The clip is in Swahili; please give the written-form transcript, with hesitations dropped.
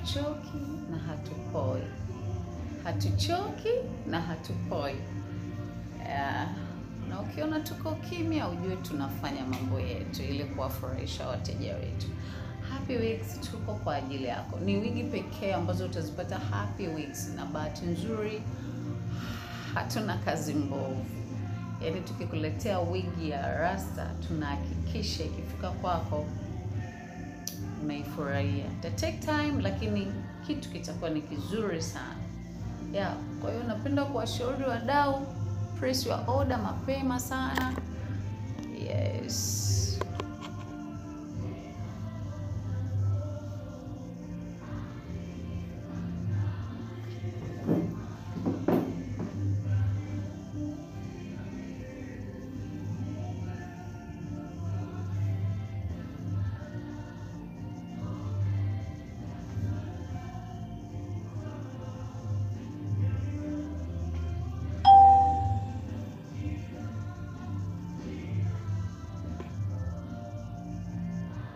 hatuchoki na hatupoi. Hatuchoki na hatupoi. Na ukiona tuko kimya, ujue tunafanya mambo yetu ili kuwafurahisha wateja wetu. Happy Weeks tuko kwa ajili yako. Ni wigi pekee ambazo utazipata Happy Weeks, na bahati nzuri hatuna kazi mbovu. Yaani tukikuletea wigi ya rasta, tunahakikisha ikifika kwako unaifurahia. Ita take time, lakini kitu kitakuwa ni kizuri sana. Kwa hiyo napenda kuwashauri wadau, press your order mapema sana. Yes.